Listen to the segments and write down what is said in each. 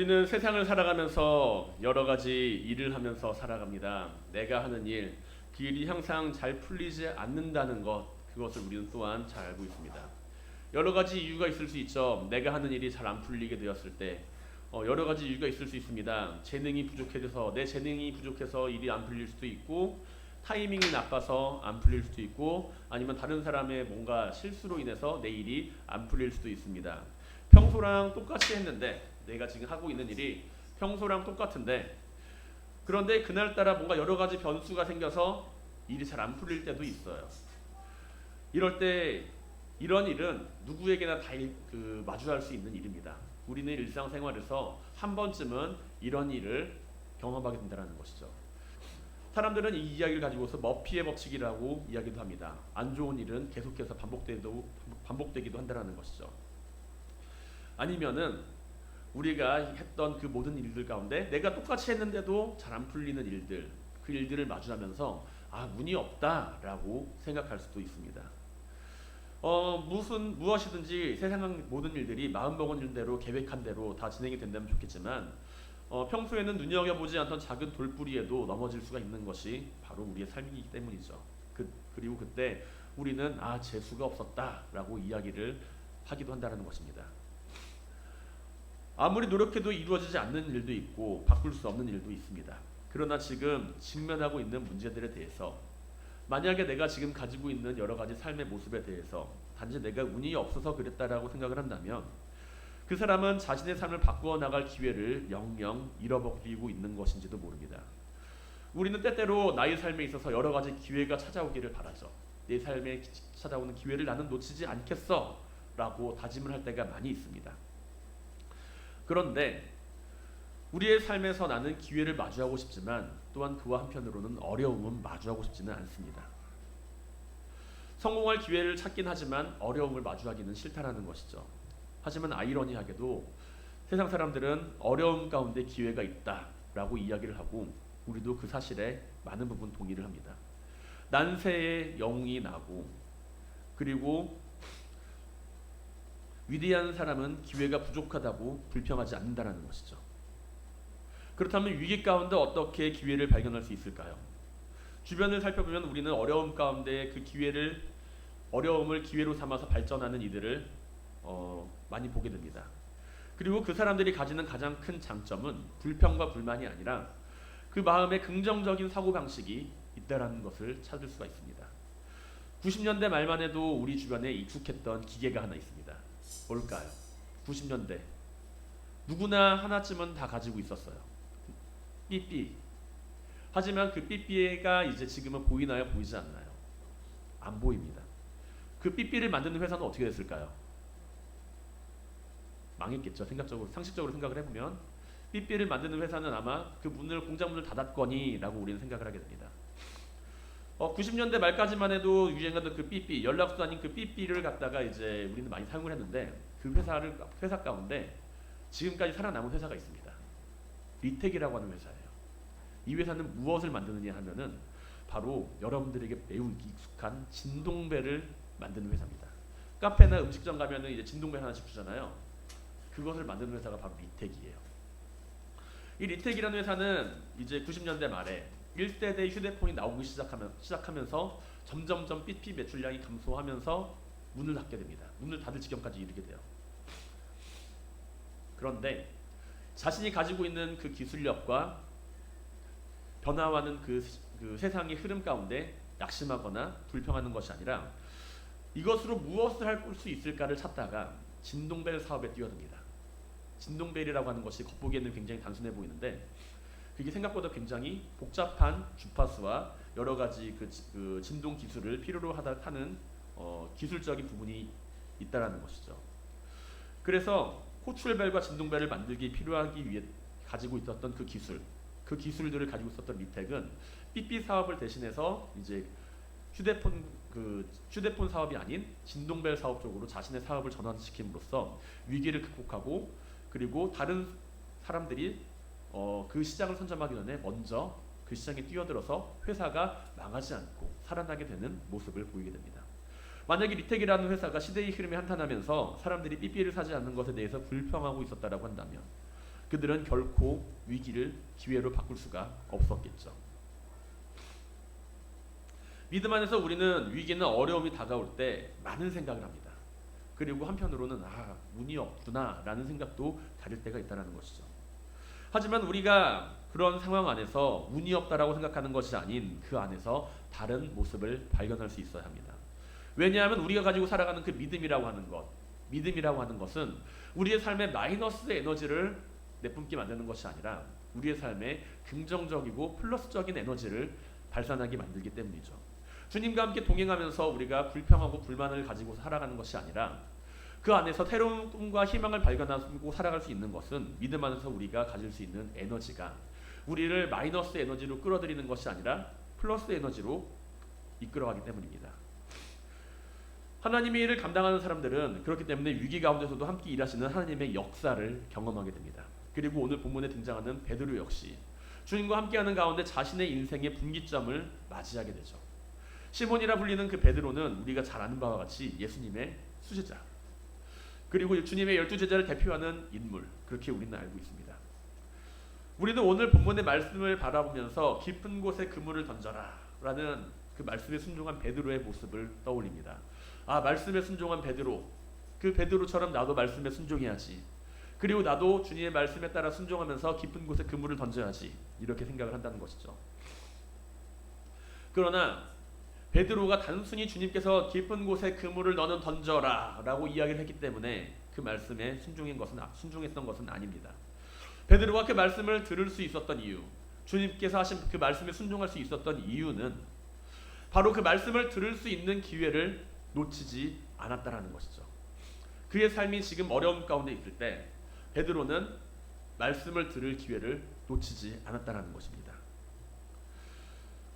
우리는 세상을 살아가면서 여러 가지 일을 하면서 살아갑니다. 내가 하는 일, 그 일이 항상 잘 풀리지 않는다는 것, 그것을 우리는 또한 잘 알고 있습니다. 여러 가지 이유가 있을 수 있죠. 내가 하는 일이 잘 안 풀리게 되었을 때 여러 가지 이유가 있을 수 있습니다. 재능이 부족해져서 내 재능이 부족해서 일이 안 풀릴 수도 있고, 타이밍이 나빠서 안 풀릴 수도 있고, 아니면 다른 사람의 뭔가 실수로 인해서 내 일이 안 풀릴 수도 있습니다. 평소랑 똑같이 했는데, 내가 지금 하고 있는 일이 평소랑 똑같은데, 그런데 그날따라 뭔가 여러 가지 변수가 생겨서 일이 잘 안 풀릴 때도 있어요. 이럴 때 이런 일은 누구에게나 다 마주할 수 있는 일입니다. 우리는 일상생활에서 한 번쯤은 이런 일을 경험하게 된다는 것이죠. 사람들은 이 이야기를 가지고서 머피의 법칙이라고 이야기도 합니다. 안 좋은 일은 계속해서 반복되기도 한다는 것이죠. 아니면은 우리가 했던 그 모든 일들 가운데 내가 똑같이 했는데도 잘 안 풀리는 일들, 그 일들을 마주하면서 운이 없다라고 생각할 수도 있습니다. 무엇이든지 세상 모든 일들이 마음먹은 대로 계획한 대로 다 진행이 된다면 좋겠지만, 평소에는 눈여겨보지 않던 작은 돌뿌리에도 넘어질 수가 있는 것이 바로 우리의 삶이기 때문이죠. 그리고 그때 우리는 재수가 없었다라고 이야기를 하기도 한다는 것입니다. 아무리 노력해도 이루어지지 않는 일도 있고 바꿀 수 없는 일도 있습니다. 그러나 지금 직면하고 있는 문제들에 대해서, 만약에 내가 지금 가지고 있는 여러 가지 삶의 모습에 대해서 단지 내가 운이 없어서 그랬다라고 생각을 한다면, 그 사람은 자신의 삶을 바꾸어 나갈 기회를 영영 잃어버리고 있는 것인지도 모릅니다. 우리는 때때로 나의 삶에 있어서 여러 가지 기회가 찾아오기를 바라죠. 내 삶에 찾아오는 기회를 나는 놓치지 않겠어 라고 다짐을 할 때가 많이 있습니다. 그런데 우리의 삶에서 나는 기회를 마주하고 싶지만 또한 그와 한편으로는 어려움은 마주하고 싶지는 않습니다. 성공할 기회를 찾긴 하지만 어려움을 마주하기는 싫다라는 것이죠. 하지만 아이러니하게도 세상 사람들은 어려움 가운데 기회가 있다라고 이야기를 하고, 우리도 그 사실에 많은 부분 동의를 합니다. 난세의 영웅이 나고, 그리고 위대한 사람은 기회가 부족하다고 불평하지 않는다는 것이죠. 그렇다면 위기 가운데 어떻게 기회를 발견할 수 있을까요? 주변을 살펴보면 우리는 어려움 가운데 그 어려움을 기회로 삼아서 발전하는 이들을 많이 보게 됩니다. 그리고 그 사람들이 가지는 가장 큰 장점은 불평과 불만이 아니라 그 마음에 긍정적인 사고방식이 있다는 것을 찾을 수가 있습니다. 90년대 말만 해도 우리 주변에 익숙했던 기계가 하나 있습니다. 뭘까요? 90년대 누구나 하나쯤은 다 가지고 있었어요. 삐삐. 하지만 그 삐삐가 이제 지금은 보이나요? 보이지 않나요? 안 보입니다. 그 삐삐를 만드는 회사는 어떻게 됐을까요? 망했겠죠. 상식적으로 생각을 해보면 삐삐를 만드는 회사는 아마 그 공장 문을 닫았거니라고 우리는 생각을 하게 됩니다. 90년대 말까지만 해도 유행하던 그 삐삐, 연락도 아닌 그 삐삐를 갖다가 이제 우리는 많이 사용을 했는데, 그 회사 가운데 지금까지 살아남은 회사가 있습니다. 리텍이라고 하는 회사예요. 이 회사는 무엇을 만드느냐 하면은 바로 여러분들에게 매우 익숙한 진동벨을 만드는 회사입니다. 카페나 음식점 가면은 이제 진동벨 하나씩 주잖아요. 그것을 만드는 회사가 바로 리텍이에요. 이 리텍이라는 회사는 이제 90년대 말에 1세대 휴대폰이 나오기 시작하면서 점점점 삐삐 매출량이 감소하면서 문을 닫게 됩니다. 문을 닫을 지경까지 이르게 돼요. 그런데 자신이 가지고 있는 그 기술력과 변화하는 그 세상의 흐름 가운데 낙심하거나 불평하는 것이 아니라 이것으로 무엇을 할 수 있을까를 찾다가 진동벨 사업에 뛰어듭니다. 진동벨이라고 하는 것이 겉보기에는 굉장히 단순해 보이는데, 그게 생각보다 굉장히 복잡한 주파수와 여러 가지 그 진동 기술을 필요로 하는 기술적인 부분이 있다라는 것이죠. 그래서 호출벨과 진동벨을 만들기 필요하기 위해 가지고 있었던 그 기술들을 가지고 있었던 리텍은 삐삐 사업을 대신해서 이제 휴대폰 사업이 아닌 진동벨 사업 쪽으로 자신의 사업을 전환시킴으로써 위기를 극복하고, 그리고 다른 사람들이 그 시장을 선점하기 전에 먼저 그 시장에 뛰어들어서 회사가 망하지 않고 살아나게 되는 모습을 보이게 됩니다. 만약에 리텍이라는 회사가 시대의 흐름에 한탄하면서 사람들이 삐삐를 사지 않는 것에 대해서 불평하고 있었다라고 한다면, 그들은 결코 위기를 기회로 바꿀 수가 없었겠죠. 믿음 안에서 우리는 위기나 어려움이 다가올 때 많은 생각을 합니다. 그리고 한편으로는 운이 없구나 라는 생각도 가질 때가 있다는 것이죠. 하지만 우리가 그런 상황 안에서 운이 없다라고 생각하는 것이 아닌 그 안에서 다른 모습을 발견할 수 있어야 합니다. 왜냐하면 우리가 가지고 살아가는 그 믿음이라고 하는 것은 우리의 삶에 마이너스의 에너지를 내뿜게 만드는 것이 아니라 우리의 삶에 긍정적이고 플러스적인 에너지를 발산하게 만들기 때문이죠. 주님과 함께 동행하면서 우리가 불평하고 불만을 가지고 살아가는 것이 아니라 그 안에서 새로운 꿈과 희망을 발견하고 살아갈 수 있는 것은 믿음 안에서 우리가 가질 수 있는 에너지가 우리를 마이너스 에너지로 끌어들이는 것이 아니라 플러스 에너지로 이끌어가기 때문입니다. 하나님의 일을 감당하는 사람들은 그렇기 때문에 위기 가운데서도 함께 일하시는 하나님의 역사를 경험하게 됩니다. 그리고 오늘 본문에 등장하는 베드로 역시 주님과 함께하는 가운데 자신의 인생의 분기점을 맞이하게 되죠. 시몬이라 불리는 그 베드로는 우리가 잘 아는 바와 같이 예수님의 수제자, 그리고 주님의 12제자를 대표하는 인물, 그렇게 우리는 알고 있습니다. 우리는 오늘 본문의 말씀을 바라보면서 깊은 곳에 그물을 던져라 라는 그 말씀에 순종한 베드로의 모습을 떠올립니다. 말씀에 순종한 베드로, 그 베드로처럼 나도 말씀에 순종해야지, 그리고 나도 주님의 말씀에 따라 순종하면서 깊은 곳에 그물을 던져야지, 이렇게 생각을 한다는 것이죠. 그러나 베드로가 단순히 주님께서 깊은 곳에 그물을 너는 던져라 라고 이야기를 했기 때문에 그 말씀에 순종했던 것은 아닙니다. 베드로가 그 말씀을 들을 수 있었던 이유, 주님께서 하신 그 말씀에 순종할 수 있었던 이유는 바로 그 말씀을 들을 수 있는 기회를 놓치지 않았다라는 것이죠. 그의 삶이 지금 어려움 가운데 있을 때 베드로는 말씀을 들을 기회를 놓치지 않았다라는 것입니다.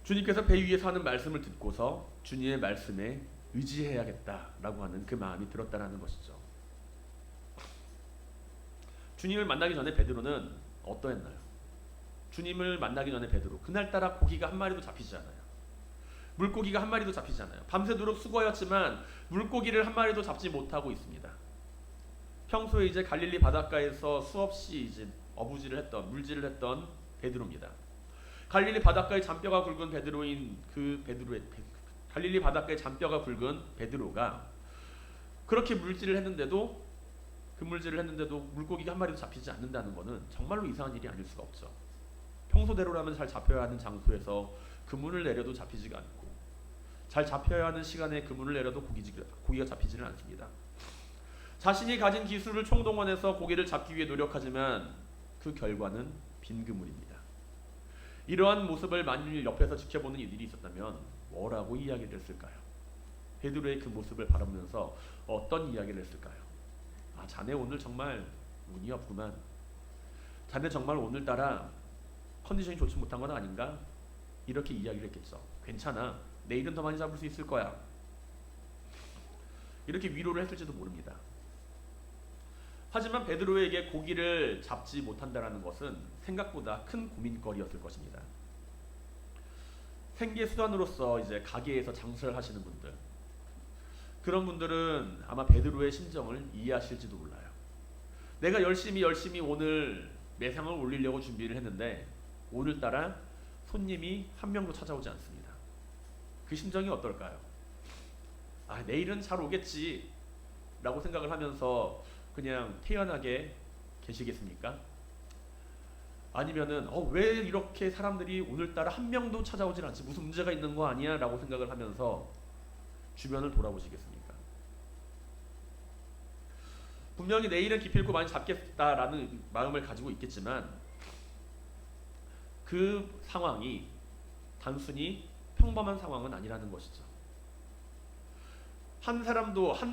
주님께서 배 위에서 하는 말씀을 듣고서 주님의 말씀에 의지해야겠다라고 하는 그 마음이 들었다라는 것이죠. 주님을 만나기 전에 베드로는 어떠했나요? 주님을 만나기 전에 베드로, 그날따라 고기가 한 마리도 잡히지 않아요. 물고기가 한 마리도 잡히지 않아요. 밤새도록 수고하였지만 물고기를 한 마리도 잡지 못하고 있습니다. 평소에 이제 갈릴리 바닷가에서 수없이 이제 물질을 했던 베드로입니다. 갈릴리 바닷가의 잔뼈가 굵은 갈릴리 바닷가의 잔뼈가 굵은 베드로가 그렇게 물질을 했는데도 물고기가 한 마리도 잡히지 않는다는 것은 정말로 이상한 일이 아닐 수가 없죠. 평소대로라면 잘 잡혀야 하는 장소에서 그물을 내려도 잡히지가 않고, 잘 잡혀야 하는 시간에 그물을 내려도 고기가 잡히지는 않습니다. 자신이 가진 기술을 총동원해서 고기를 잡기 위해 노력하지만 그 결과는 빈 그물입니다. 이러한 모습을 만일 옆에서 지켜보는 이들이 있었다면 뭐라고 이야기를 했을까요? 베드로의 그 모습을 바라보면서 어떤 이야기를 했을까요? 자네 오늘 정말 운이 없구만. 자네 정말 오늘따라 컨디션이 좋지 못한 건 아닌가? 이렇게 이야기를 했겠죠. 괜찮아. 내일은 더 많이 잡을 수 있을 거야. 이렇게 위로를 했을지도 모릅니다. 하지만 베드로에게 고기를 잡지 못한다는 것은 생각보다 큰 고민거리였을 것입니다. 생계 수단으로서 이제 가게에서 장사를 하시는 분들, 그런 분들은 아마 베드로의 심정을 이해하실지도 몰라요. 내가 열심히 오늘 매상을 올리려고 준비를 했는데 오늘따라 손님이 한 명도 찾아오지 않습니다. 그 심정이 어떨까요? 내일은 잘 오겠지 라고 생각을 하면서 그냥 태연하게 계시겠습니까? 아니면은 왜 이렇게 사람들이 오늘따라 한 명도 찾아오질 않지, 무슨 문제가 있는 거 아니야? 라고 생각을 하면서 주변을 돌아보시겠습니까? 분명히 내일은 기필코 많이 잡겠다라는 마음을 가지고 있겠지만 그 상황이 단순히 평범한 상황은 아니라는 것이죠. 한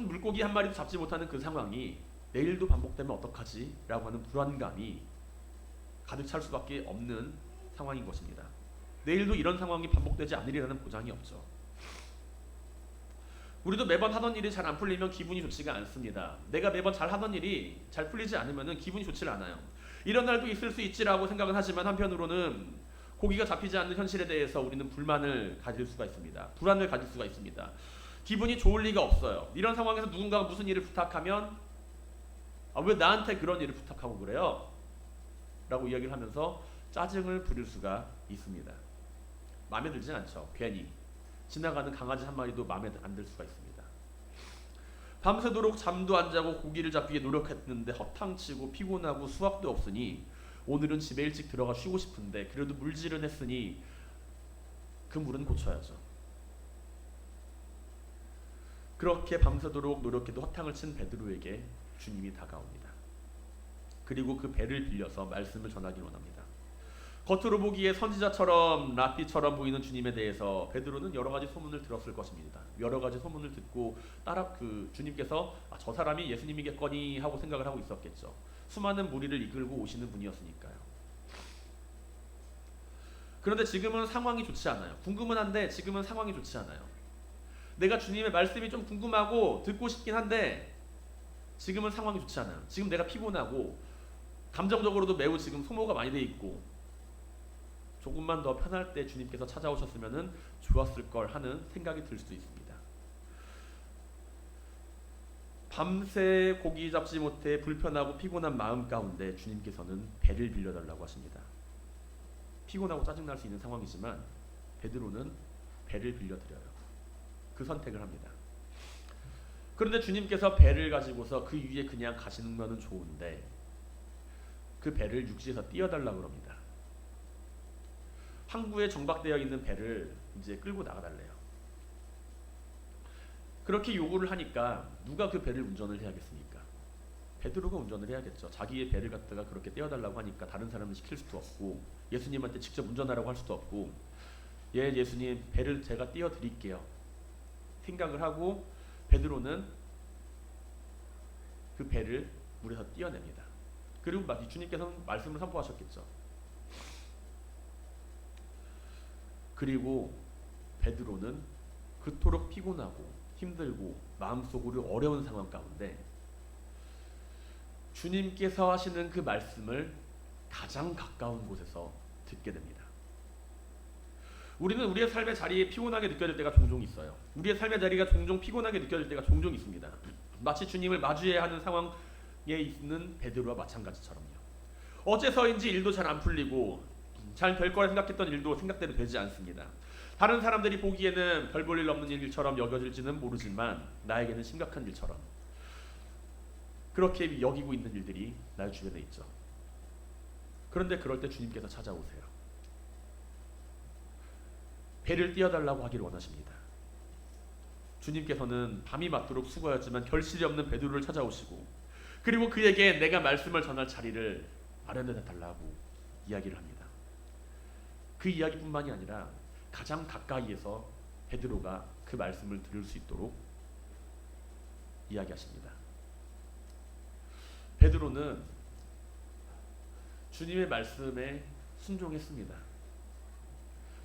물고기 한 마리도 잡지 못하는 그 상황이 내일도 반복되면 어떡하지? 라고 하는 불안감이 가득 찰 수밖에 없는 상황인 것입니다. 내일도 이런 상황이 반복되지 않으리라는 보장이 없죠. 우리도 매번 하던 일이 잘 안 풀리면 기분이 좋지가 않습니다. 내가 매번 잘 하던 일이 잘 풀리지 않으면 기분이 좋지 않아요. 이런 날도 있을 수 있지라고 생각은 하지만 한편으로는 고기가 잡히지 않는 현실에 대해서 우리는 불만을 가질 수가 있습니다. 불안을 가질 수가 있습니다. 기분이 좋을 리가 없어요. 이런 상황에서 누군가가 무슨 일을 부탁하면 왜 나한테 그런 일을 부탁하고 그래요? 라고 이야기를 하면서 짜증을 부릴 수가 있습니다. 마음에 들지 않죠. 괜히 지나가는 강아지 한 마리도 마음에 안 들 수가 있습니다. 밤새도록 잠도 안 자고 고기를 잡기 위해 노력했는데 허탕치고 피곤하고 수확도 없으니 오늘은 집에 일찍 들어가 쉬고 싶은데 그래도 물질은 했으니 그 물은 고쳐야죠. 그렇게 밤새도록 노력해도 허탕을 친 베드로에게 주님이 다가옵니다. 그리고 그 배를 빌려서 말씀을 전하기 원합니다. 겉으로 보기에 선지자처럼 랍비처럼 보이는 주님에 대해서 베드로는 여러 가지 소문을 들었을 것입니다. 여러 가지 소문을 듣고 주님께서 저 사람이 예수님이겠거니 하고 생각을 하고 있었겠죠. 수많은 무리를 이끌고 오시는 분이었으니까요. 그런데 지금은 상황이 좋지 않아요. 궁금은 한데 지금은 상황이 좋지 않아요. 내가 주님의 말씀이 좀 궁금하고 듣고 싶긴 한데 지금은 상황이 좋지 않아요. 지금 내가 피곤하고 감정적으로도 매우 지금 소모가 많이 돼 있고 조금만 더 편할 때 주님께서 찾아오셨으면 좋았을 걸 하는 생각이 들 수도 있습니다. 밤새 고기 잡지 못해 불편하고 피곤한 마음 가운데 주님께서는 배를 빌려달라고 하십니다. 피곤하고 짜증날 수 있는 상황이지만 베드로는 배를 빌려드려요. 그 선택을 합니다. 그런데 주님께서 배를 가지고서 그 위에 그냥 가시는 것은 좋은데 그 배를 육지에서 띄워달라고 합니다. 항구에 정박되어 있는 배를 이제 끌고 나가달래요. 그렇게 요구를 하니까 누가 그 배를 운전을 해야겠습니까? 베드로가 운전을 해야겠죠. 자기의 배를 갖다가 그렇게 떼어달라고 하니까 다른 사람을 시킬 수도 없고 예수님한테 직접 운전하라고 할 수도 없고 예수님 배를 제가 띄워드릴게요 생각을 하고 베드로는 그 배를 물에서 띄어냅니다. 그리고 주님께서는 말씀을 선포하셨겠죠. 그리고 베드로는 그토록 피곤하고 힘들고 마음속으로 어려운 상황 가운데 주님께서 하시는 그 말씀을 가장 가까운 곳에서 듣게 됩니다. 우리는 우리의 삶의 자리에 피곤하게 느껴질 때가 종종 있어요. 우리의 삶의 자리가 종종 피곤하게 느껴질 때가 종종 있습니다. 마치 주님을 마주해야 하는 상황에 있는 베드로와 마찬가지처럼요. 어째서인지 일도 잘 안 풀리고 잘 될 거라 생각했던 일도 생각대로 되지 않습니다. 다른 사람들이 보기에는 별 볼 일 없는 일처럼 여겨질지는 모르지만 나에게는 심각한 일처럼 그렇게 여기고 있는 일들이 나의 주변에 있죠. 그런데 그럴 때 주님께서 찾아오세요. 배를 띄워달라고 하기를 원하십니다. 주님께서는 밤이 맞도록 수고하였지만 결실이 없는 베드로를 찾아오시고 그리고 그에게 내가 말씀을 전할 자리를 마련해 달라고 이야기를 합니다. 그 이야기뿐만이 아니라 가장 가까이에서 베드로가 그 말씀을 들을 수 있도록 이야기하십니다. 베드로는 주님의 말씀에 순종했습니다.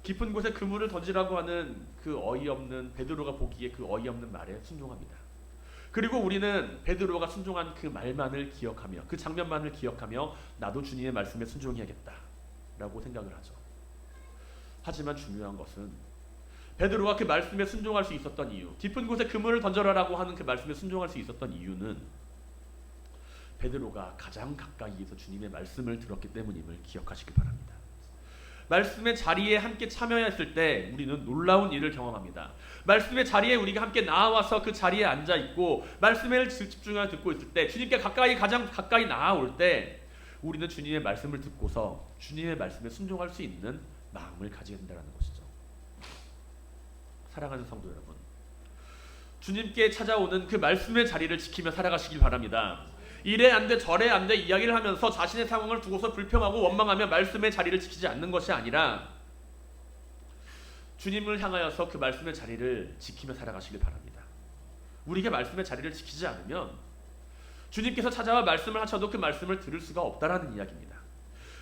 깊은 곳에 그물을 던지라고 하는 그 어이없는 베드로가 보기에 그 어이없는 말에 순종합니다. 그리고 우리는 베드로가 순종한 그 말만을 기억하며 그 장면만을 기억하며 나도 주님의 말씀에 순종해야겠다라고 생각을 하죠. 하지만 중요한 것은 베드로가 그 말씀에 순종할 수 있었던 이유, 깊은 곳에 그물을 던져라라고 하는 그 말씀에 순종할 수 있었던 이유는 베드로가 가장 가까이에서 주님의 말씀을 들었기 때문임을 기억하시길 바랍니다. 말씀의 자리에 함께 참여했을 때 우리는 놀라운 일을 경험합니다. 말씀의 자리에 우리가 함께 나와서 그 자리에 앉아 있고 말씀에 집중하여 듣고 있을 때 주님께 가장 가까이 나아올 때 우리는 주님의 말씀을 듣고서 주님의 말씀에 순종할 수 있는 마음을 가지게 된다는 것이죠. 사랑하는 성도 여러분, 주님께 찾아오는 그 말씀의 자리를 지키며 살아가시길 바랍니다. 이래 안 돼 저래 안 돼 이야기를 하면서 자신의 상황을 두고서 불평하고 원망하며 말씀의 자리를 지키지 않는 것이 아니라 주님을 향하여서 그 말씀의 자리를 지키며 살아가시길 바랍니다. 우리가 말씀의 자리를 지키지 않으면 주님께서 찾아와 말씀을 하셔도 그 말씀을 들을 수가 없다라는 이야기입니다.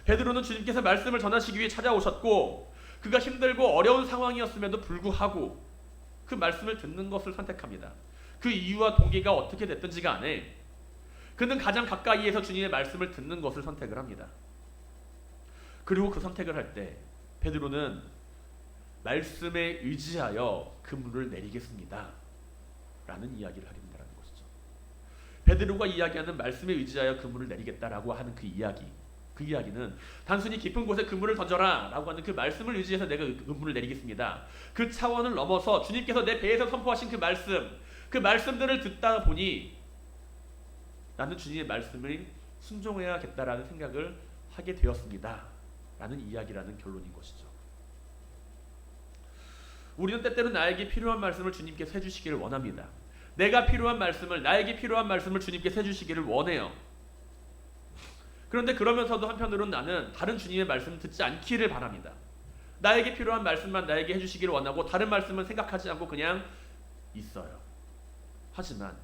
베드로는 주님께서 말씀을 전하시기 위해 찾아오셨고 그가 힘들고 어려운 상황이었음에도 불구하고 그 말씀을 듣는 것을 선택합니다. 그 이유와 동기가 어떻게 됐든지 간에 그는 가장 가까이에서 주님의 말씀을 듣는 것을 선택을 합니다. 그리고 그 선택을 할 때 베드로는 말씀에 의지하여 그물을 내리겠습니다 라는 이야기를 하게 된다는 것이죠. 베드로가 이야기하는 말씀에 의지하여 그물을 내리겠다라고 하는 그 이야기, 그 이야기는 단순히 깊은 곳에 그물을 던져라 라고 하는 그 말씀을 의지해서 내가 그물을 내리겠습니다. 그 차원을 넘어서 주님께서 내 배에서 선포하신 그 말씀들을 듣다 보니 나는 주님의 말씀을 순종해야겠다라는 생각을 하게 되었습니다 라는 이야기라는 결론인 것이죠. 우리는 때때로 나에게 필요한 말씀을 주님께서 해주시기를 원합니다. 나에게 필요한 말씀을 주님께서 해주시기를 원해요. 그런데 그러면서도 한편으로는 나는 다른 주님의 말씀을 듣지 않기를 바랍니다. 나에게 필요한 말씀만 나에게 해주시기를 원하고 다른 말씀은 생각하지 않고 그냥 있어요. 하지만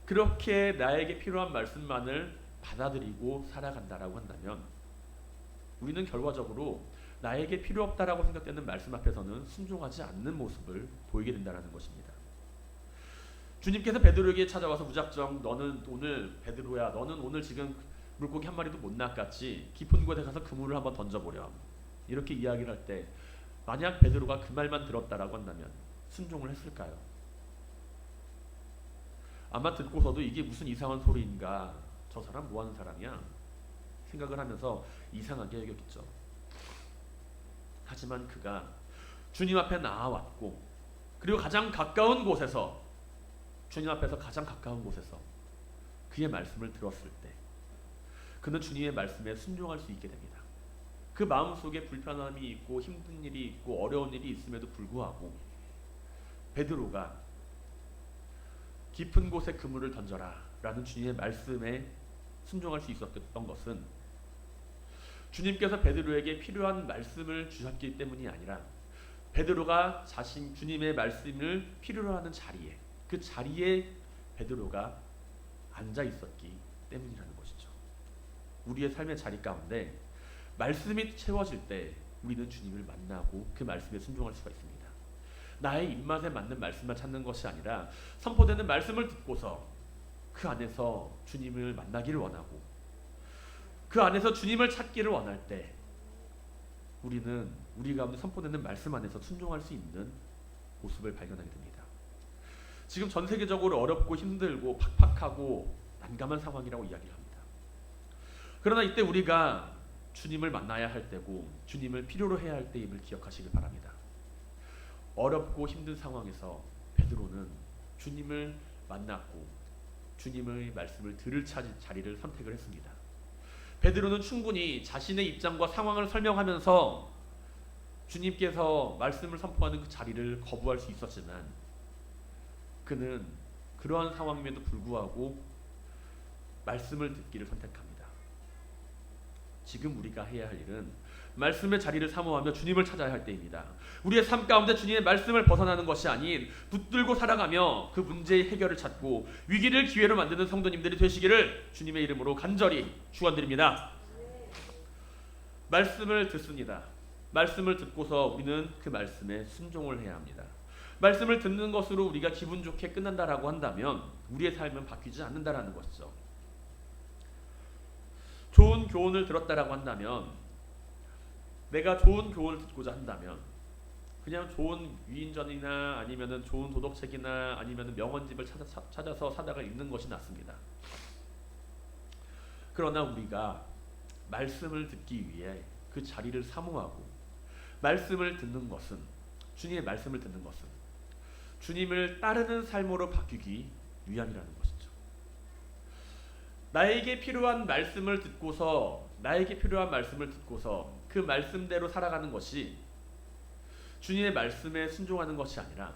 그렇게 나에게 필요한 말씀만을 받아들이고 살아간다라고 한다면 우리는 결과적으로 나에게 필요 없다라고 생각되는 말씀 앞에서는 순종하지 않는 모습을 보이게 된다는 것입니다. 주님께서 베드로에게 찾아와서 무작정 너는 오늘 베드로야 너는 오늘 지금 물고기 한 마리도 못 낚았지 깊은 곳에 가서 그물을 한번 던져보렴 이렇게 이야기를 할 때 만약 베드로가 그 말만 들었다라고 한다면 순종을 했을까요? 아마 듣고서도 이게 무슨 이상한 소리인가 저 사람 뭐하는 사람이야 생각을 하면서 이상하게 여겼겠죠. 하지만 그가 주님 앞에 나아왔고 그리고 가장 가까운 곳에서 주님 앞에서 가장 가까운 곳에서 그의 말씀을 들었을 때 그는 주님의 말씀에 순종할 수 있게 됩니다. 그 마음속에 불편함이 있고 힘든 일이 있고 어려운 일이 있음에도 불구하고 베드로가 깊은 곳에 그물을 던져라 라는 주님의 말씀에 순종할 수 있었던 것은 주님께서 베드로에게 필요한 말씀을 주셨기 때문이 아니라 베드로가 자신 주님의 말씀을 필요로 하는 자리에 그 자리에 베드로가 앉아 있었기 때문이라는 것이죠. 우리의 삶의 자리 가운데 말씀이 채워질 때 우리는 주님을 만나고 그 말씀에 순종할 수가 있습니다. 나의 입맛에 맞는 말씀만 찾는 것이 아니라 선포되는 말씀을 듣고서 그 안에서 주님을 만나기를 원하고 그 안에서 주님을 찾기를 원할 때 우리는 우리 가운데 선포되는 말씀 안에서 순종할 수 있는 모습을 발견하게 됩니다. 지금 전 세계적으로 어렵고 힘들고 팍팍하고 난감한 상황이라고 이야기를 합니다. 그러나 이때 우리가 주님을 만나야 할 때고 주님을 필요로 해야 할 때임을 기억하시길 바랍니다. 어렵고 힘든 상황에서 베드로는 주님을 만났고 주님의 말씀을 들을 자리를 선택을 했습니다. 베드로는 충분히 자신의 입장과 상황을 설명하면서 주님께서 말씀을 선포하는 그 자리를 거부할 수 있었지만 그는 그러한 상황임에도 불구하고 말씀을 듣기를 선택합니다. 지금 우리가 해야 할 일은 말씀의 자리를 사모하며 주님을 찾아야 할 때입니다. 우리의 삶 가운데 주님의 말씀을 벗어나는 것이 아닌 붙들고 살아가며 그 문제의 해결을 찾고 위기를 기회로 만드는 성도님들이 되시기를 주님의 이름으로 간절히 축원드립니다. 말씀을 듣습니다. 말씀을 듣고서 우리는 그 말씀에 순종을 해야 합니다. 말씀을 듣는 것으로 우리가 기분 좋게 끝난다라고 한다면 우리의 삶은 바뀌지 않는다라는 것이죠. 좋은 교훈을 들었다라고 한다면 내가 좋은 교훈을 듣고자 한다면 그냥 좋은 위인전이나 아니면은 좋은 도덕책이나 아니면은 명언집을 찾아서 사다가 읽는 것이 낫습니다. 그러나 우리가 말씀을 듣기 위해 그 자리를 사모하고 말씀을 듣는 것은 주님의 말씀을 듣는 것은 주님을 따르는 삶으로 바뀌기 위함이라는 것이죠. 나에게 필요한 말씀을 듣고서 그 말씀대로 살아가는 것이 주님의 말씀에 순종하는 것이 아니라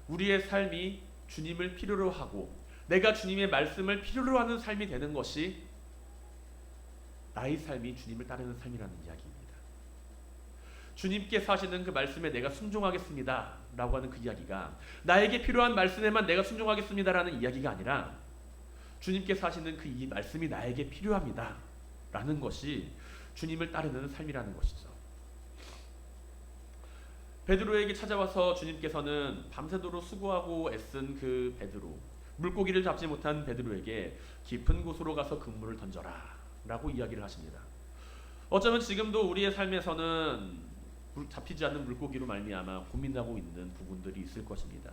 우리의 삶이 주님을 필요로 하고 내가 주님의 말씀을 필요로 하는 삶이 되는 것이 나의 삶이 주님을 따르는 삶이라는 이야기입니다. 주님께서 하시는 그 말씀에 내가 순종하겠습니다 라고 하는 그 이야기가 나에게 필요한 말씀에만 내가 순종하겠습니다 라는 이야기가 아니라 주님께서 하시는 그 이 말씀이 나에게 필요합니다 라는 것이 주님을 따르는 삶이라는 것이죠. 베드로에게 찾아와서 주님께서는 밤새도록 수고하고 애쓴 그 베드로, 물고기를 잡지 못한 베드로에게 깊은 곳으로 가서 그물을 던져라 라고 이야기를 하십니다. 어쩌면 지금도 우리의 삶에서는 잡히지 않는 물고기로 말미암아 고민하고 있는 부분들이 있을 것입니다.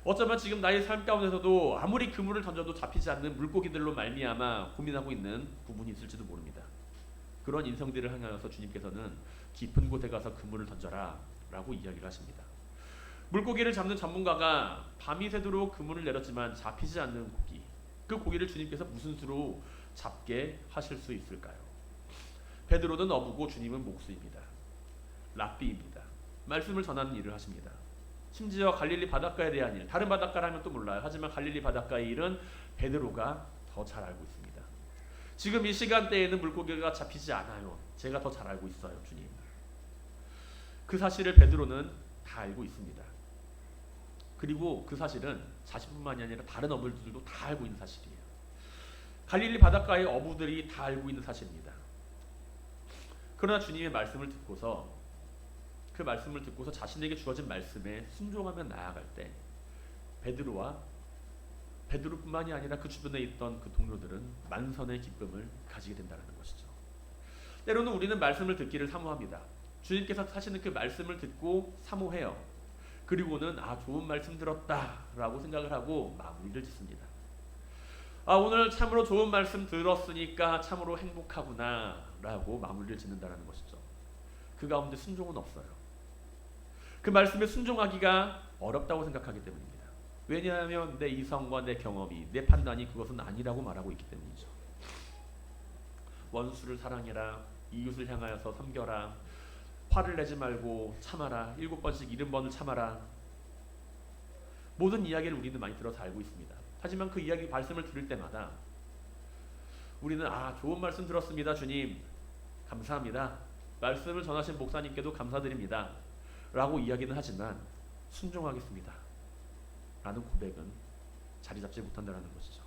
어쩌면 지금 나의 삶 가운데서도 아무리 그물을 던져도 잡히지 않는 물고기들로 말미암아 고민하고 있는 부분이 있을지도 모릅니다. 그런 인생들을 향하여서 주님께서는 깊은 곳에 가서 그물을 던져라 라고 이야기를 하십니다. 물고기를 잡는 전문가가 밤이 새도록 그물을 내렸지만 잡히지 않는 고기, 그 고기를 주님께서 무슨 수로 잡게 하실 수 있을까요? 베드로는 어부고 주님은 목수입니다. 랍비입니다. 말씀을 전하는 일을 하십니다. 심지어 갈릴리 바닷가에 대한 일, 다른 바닷가라면 또 몰라요. 하지만 갈릴리 바닷가의 일은 베드로가 더 잘 알고 있습니다. 지금 이 시간대에는 물고기가 잡히지 않아요. 제가 더 잘 알고 있어요, 주님. 그 사실을 베드로는 다 알고 있습니다. 그리고 그 사실은 자신뿐만이 아니라 다른 어부들도 다 알고 있는 사실이에요. 갈릴리 바닷가의 어부들이 다 알고 있는 사실입니다. 그러나 주님의 말씀을 듣고서 그 말씀을 듣고서 자신에게 주어진 말씀에 순종하며 나아갈 때 베드로뿐만이 아니라 그 주변에 있던 그 동료들은 만선의 기쁨을 가지게 된다는 것이죠. 때로는 우리는 말씀을 듣기를 사모합니다. 주님께서 하시는 그 말씀을 듣고 사모해요. 그리고는 좋은 말씀 들었다라고 생각을 하고 마무리를 짓습니다. 오늘 참으로 좋은 말씀 들었으니까 참으로 행복하구나 라고 마무리를 짓는다는 것이죠. 그 가운데 순종은 없어요. 그 말씀에 순종하기가 어렵다고 생각하기 때문입니다. 왜냐하면 내 이성과 내 경험이, 내 판단이 그것은 아니라고 말하고 있기 때문이죠. 원수를 사랑해라, 이웃을 향하여서 섬겨라, 화를 내지 말고 참아라, 7번씩 70번을 참아라. 모든 이야기를 우리는 많이 들어서 알고 있습니다. 하지만 그 이야기 말씀을 들을 때마다 우리는 좋은 말씀 들었습니다. 주님 감사합니다. 말씀을 전하신 목사님께도 감사드립니다. 라고 이야기는 하지만 순종하겠습니다. 라는 고백은 자리 잡지 못한다는 것이죠.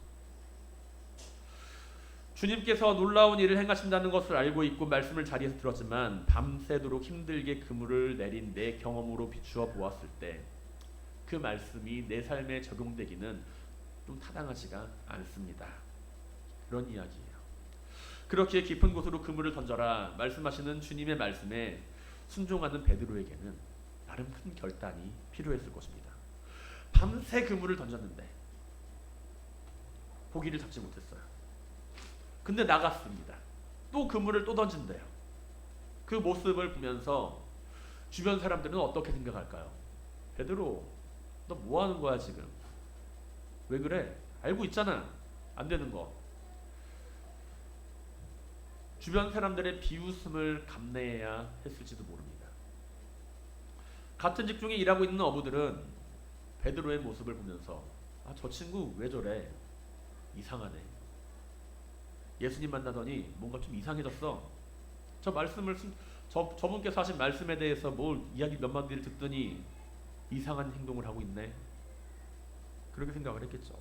주님께서 놀라운 일을 행하신다는 것을 알고 있고 말씀을 자리에서 들었지만 밤새도록 힘들게 그물을 내린 내 경험으로 비추어 보았을 때 그 말씀이 내 삶에 적용되기는 좀 타당하지가 않습니다. 그런 이야기예요. 그렇게 깊은 곳으로 그물을 던져라 말씀하시는 주님의 말씀에 순종하는 베드로에게는 나름 큰 결단이 필요했을 것입니다. 밤새 그물을 던졌는데 고기를 잡지 못했어요. 근데 나갔습니다. 또 그물을 또 던진대요. 그 모습을 보면서 주변 사람들은 어떻게 생각할까요? 베드로, 너 뭐 하는 거야 지금? 왜 그래? 알고 있잖아. 안 되는 거. 주변 사람들의 비웃음을 감내해야 했을지도 모릅니다. 같은 직종에 일하고 있는 어부들은 베드로의 모습을 보면서 저 친구 왜 저래? 이상하네. 예수님 만나더니 뭔가 좀 이상해졌어. 저분께서 하신 말씀에 대해서 뭘 이야기 몇 마디를 듣더니 이상한 행동을 하고 있네. 그렇게 생각을 했겠죠.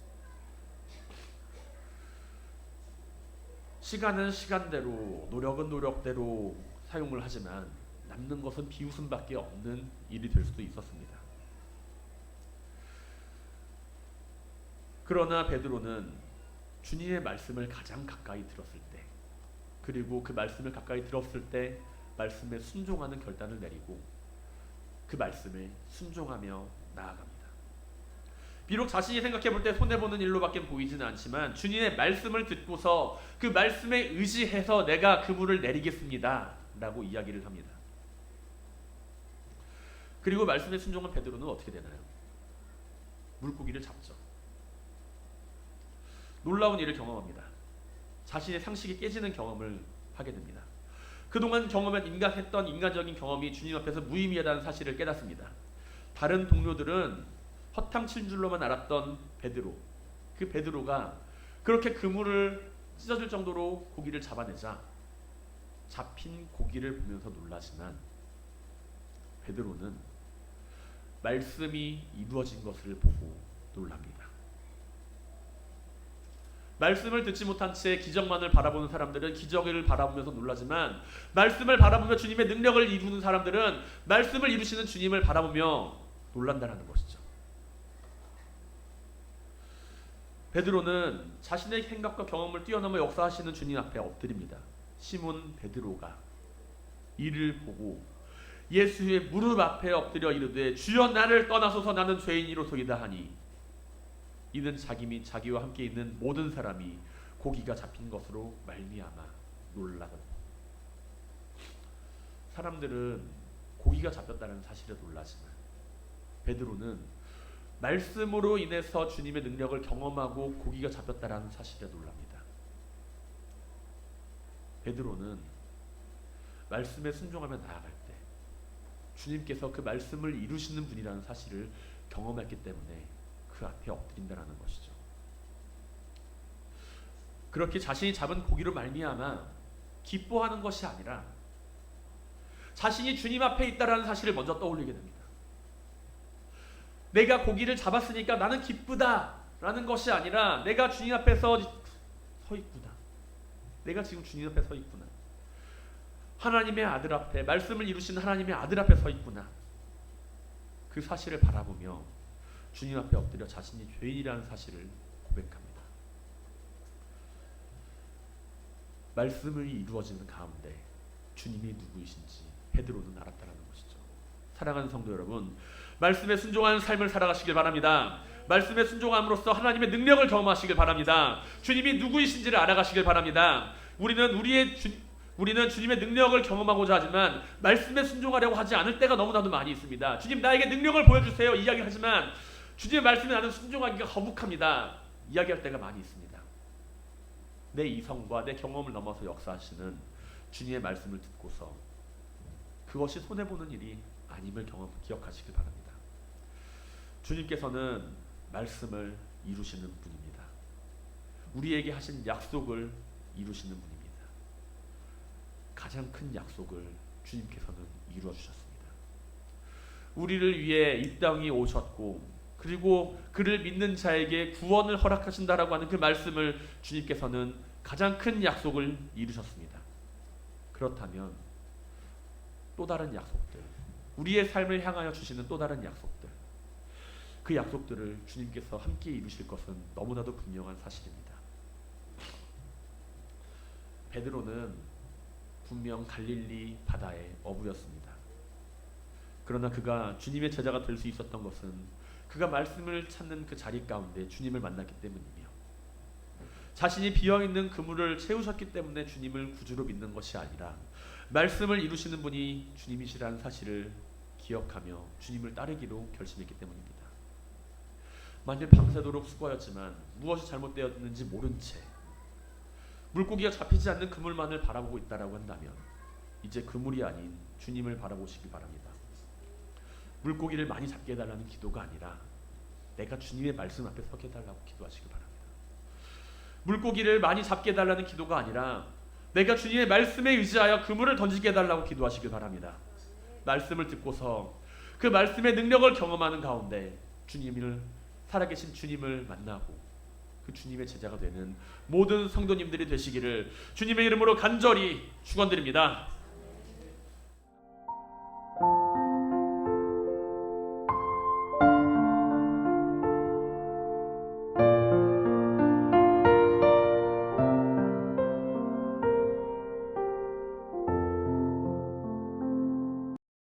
시간은 시간대로, 노력은 노력대로 사용을 하지만 남는 것은 비웃음밖에 없는 일이 될 수도 있었습니다. 그러나 베드로는 주님의 말씀을 가장 가까이 들었을 때, 그리고 그 말씀을 가까이 들었을 때 말씀에 순종하는 결단을 내리고 그 말씀에 순종하며 나아갑니다. 비록 자신이 생각해볼 때 손해보는 일로밖에 보이지는 않지만 주님의 말씀을 듣고서 그 말씀에 의지해서 내가 그물을 내리겠습니다 라고 이야기를 합니다. 그리고 말씀에 순종한 베드로는 어떻게 되나요? 물고기를 잡죠. 놀라운 일을 경험합니다. 자신의 상식이 깨지는 경험을 하게 됩니다. 그동안 했던 인간적인 경험이 주님 앞에서 무의미하다는 사실을 깨닫습니다. 다른 동료들은 허탕친 줄로만 알았던 베드로, 그 베드로가 그렇게 그물을 찢어질 정도로 고기를 잡아내자 잡힌 고기를 보면서 놀라지만 베드로는 말씀이 이루어진 것을 보고 놀랍니다. 말씀을 듣지 못한 채 기적만을 바라보는 사람들은 기적을 바라보면서 놀라지만 말씀을 바라보며 주님의 능력을 이루는 사람들은 말씀을 이루시는 주님을 바라보며 놀란다는 것이죠. 베드로는 자신의 생각과 경험을 뛰어넘어 역사하시는 주님 앞에 엎드립니다. 시몬 베드로가 이를 보고 예수의 무릎 앞에 엎드려 이르되 주여 나를 떠나소서 나는 죄인이로소이다 하니 이는 자기 및 자기와 함께 있는 모든 사람이 고기가 잡힌 것으로 말미암아 놀라거든. 사람들은 고기가 잡혔다는 사실에 놀라지만 베드로는 말씀으로 인해서 주님의 능력을 경험하고 고기가 잡혔다는 사실에 놀랍니다. 베드로는 말씀에 순종하며 나아갈 때 주님께서 그 말씀을 이루시는 분이라는 사실을 경험했기 때문에 그 앞에 엎드린다는 것이죠. 그렇게 자신이 잡은 고기로 말미암아 기뻐하는 것이 아니라 자신이 주님 앞에 있다라는 사실을 먼저 떠올리게 됩니다. 내가 고기를 잡았으니까 나는 기쁘다라는 것이 아니라 내가 주님 앞에 서 있구나. 내가 지금 주님 앞에 서 있구나. 하나님의 아들 앞에, 말씀을 이루신 하나님의 아들 앞에 서 있구나. 그 사실을 바라보며 주님 앞에 엎드려 자신이 죄인이라는 사실을 고백합니다. 말씀이 이루어지는 가운데 주님이 누구이신지 베드로는 알았다는 것이죠. 사랑하는 성도 여러분, 말씀에 순종하는 삶을 살아가시길 바랍니다. 말씀에 순종함으로써 하나님의 능력을 경험하시길 바랍니다. 주님이 누구이신지를 알아가시길 바랍니다. 우리는 주님의 능력을 경험하고자 하지만 말씀에 순종하려고 하지 않을 때가 너무나도 많이 있습니다. 주님 나에게 능력을 보여주세요 이야기하지만 주님의 말씀에 나는 순종하기가 거북합니다 이야기할 때가 많이 있습니다. 내 이성과 내 경험을 넘어서 역사하시는 주님의 말씀을 듣고서 그것이 손해보는 일이 아님을 기억하시길 바랍니다. 주님께서는 말씀을 이루시는 분입니다. 우리에게 하신 약속을 이루시는 분입니다. 가장 큰 약속을 주님께서는 이루어 주셨습니다. 우리를 위해 이 땅에 오셨고 그리고 그를 믿는 자에게 구원을 허락하신다라고 하는 그 말씀을 주님께서는 가장 큰 약속을 이루셨습니다. 그렇다면 또 다른 약속들, 우리의 삶을 향하여 주시는 또 다른 약속들, 그 약속들을 주님께서 함께 이루실 것은 너무나도 분명한 사실입니다. 베드로는 분명 갈릴리 바다의 어부였습니다. 그러나 그가 주님의 제자가 될 수 있었던 것은 그가 말씀을 찾는 그 자리 가운데 주님을 만났기 때문이며 자신이 비어있는 그물을 채우셨기 때문에 주님을 구주로 믿는 것이 아니라 말씀을 이루시는 분이 주님이시라는 사실을 기억하며 주님을 따르기로 결심했기 때문입니다. 만일 밤새도록 수고하였지만 무엇이 잘못되었는지 모른 채 물고기가 잡히지 않는 그물만을 바라보고 있다라고 한다면 이제 그물이 아닌 주님을 바라보시기 바랍니다. 물고기를 많이 잡게 해달라는 기도가 아니라 내가 주님의 말씀 앞에 서게 해달라고 기도하시기 바랍니다. 물고기를 많이 잡게 해달라는 기도가 아니라 내가 주님의 말씀에 의지하여 그물을 던지게 해달라고 기도하시기 바랍니다. 말씀을 듣고서 그 말씀의 능력을 경험하는 가운데 살아계신 주님을 만나고 그 주님의 제자가 되는 모든 성도님들이 되시기를 주님의 이름으로 간절히 축원드립니다.